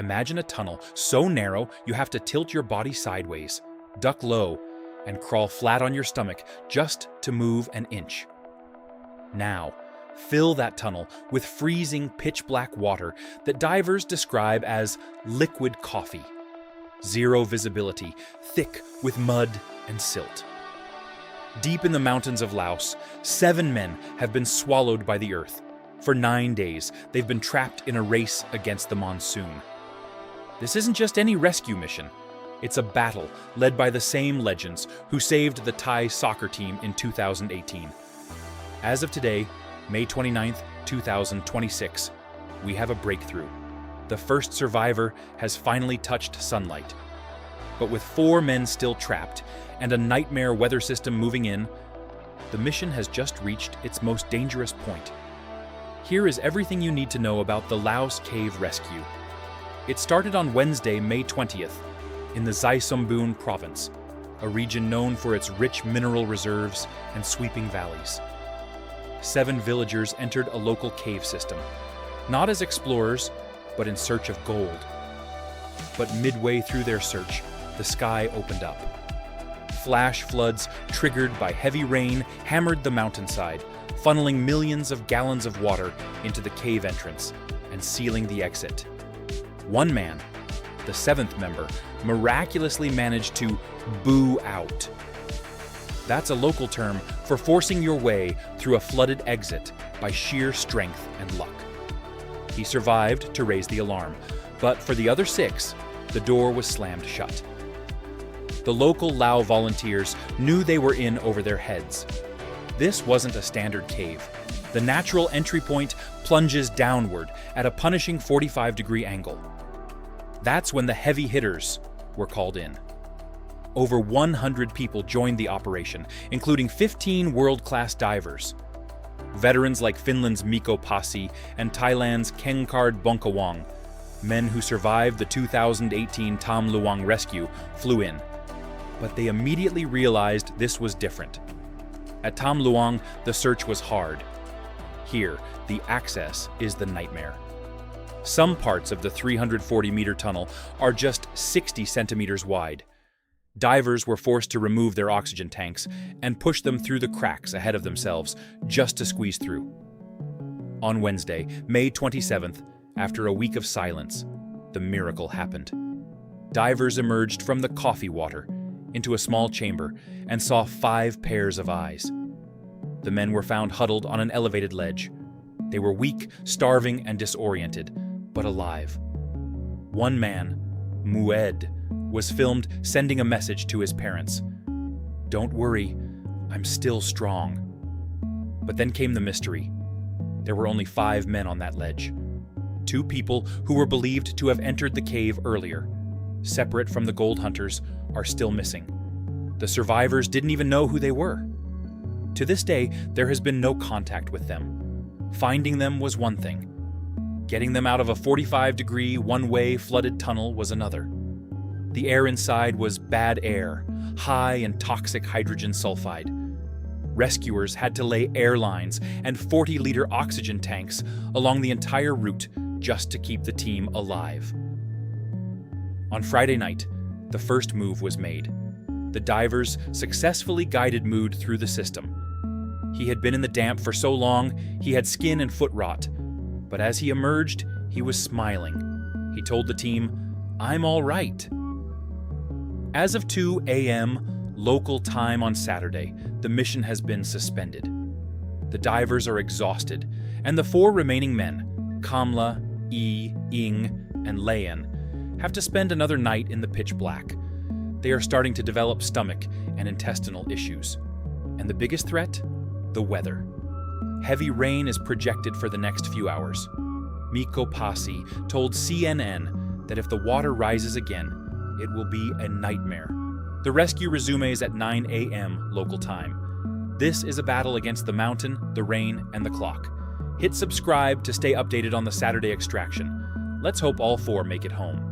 Imagine a tunnel so narrow you have to tilt your body sideways, duck low, and crawl flat on your stomach just to move an inch. Now, fill that tunnel with freezing pitch-black water that divers describe as liquid coffee. Zero visibility, thick with mud and silt. Deep in the mountains of Laos, 7 men have been swallowed by the earth. For 9 days, they've been trapped in a race against the monsoon. This isn't just any rescue mission. It's a battle led by the same legends who saved the Thai soccer team in 2018. As of today, May 29th, 2026, we have a breakthrough. The first survivor has finally touched sunlight. But with 4 men still trapped and a nightmare weather system moving in, the mission has just reached its most dangerous point. Here is everything you need to know about the Laos Cave Rescue. It started on Wednesday, May 20th, in the Sai Sombun province, a region known for its rich mineral reserves and sweeping valleys. 7 villagers entered a local cave system, not as explorers, but in search of gold. But midway through their search, the sky opened up. Flash floods triggered by heavy rain hammered the mountainside, funneling millions of gallons of water into the cave entrance and sealing the exit. One man, the 7th member, miraculously managed to boo out. That's a local term for forcing your way through a flooded exit by sheer strength and luck. He survived to raise the alarm, but for the other 6, the door was slammed shut. The local Lao volunteers knew they were in over their heads. This wasn't a standard cave. The natural entry point plunges downward at a punishing 45-degree angle. That's when the heavy hitters were called in. Over 100 people joined the operation, including 15 world-class divers. Veterans like Finland's Mikko Pasi and Thailand's Kengkard Bongkawang, men who survived the 2018 Tham Luang rescue, flew in. But they immediately realized this was different. At Tham Luang, the search was hard. Here, the access is the nightmare. Some parts of the 340-meter tunnel are just 60 centimeters wide. Divers were forced to remove their oxygen tanks and push them through the cracks ahead of themselves just to squeeze through. On Wednesday, May 27th, after a week of silence, the miracle happened. Divers emerged from the coffee water into a small chamber and saw 5 pairs of eyes. The men were found huddled on an elevated ledge. They were weak, starving, and disoriented, but alive. One man, Mued, was filmed sending a message to his parents. "Don't worry, I'm still strong." But then came the mystery. There were only 5 men on that ledge. 2 people who were believed to have entered the cave earlier, separate from the gold hunters, are still missing. The survivors didn't even know who they were. To this day, there has been no contact with them. Finding them was one thing. Getting them out of a 45-degree, one-way flooded tunnel was another. The air inside was bad air, high in toxic hydrogen sulfide. Rescuers had to lay air lines and 40-liter oxygen tanks along the entire route just to keep the team alive. On Friday night, the first move was made. The divers successfully guided Mood through the system. He had been in the damp for so long, he had skin and foot rot. But as he emerged, he was smiling. He told the team, "I'm all right." As of 2 a.m. local time on Saturday, the mission has been suspended. The divers are exhausted, and the 4 remaining men, Kamla, Ing, and Layan, have to spend another night in the pitch black. They are starting to develop stomach and intestinal issues. And the biggest threat? The weather. Heavy rain is projected for the next few hours. Mikko Pasi told CNN that if the water rises again, it will be a nightmare. The rescue resumes at 9 a.m. local time. This is a battle against the mountain, the rain, and the clock. Hit subscribe to stay updated on the Saturday extraction. Let's hope all 4 make it home.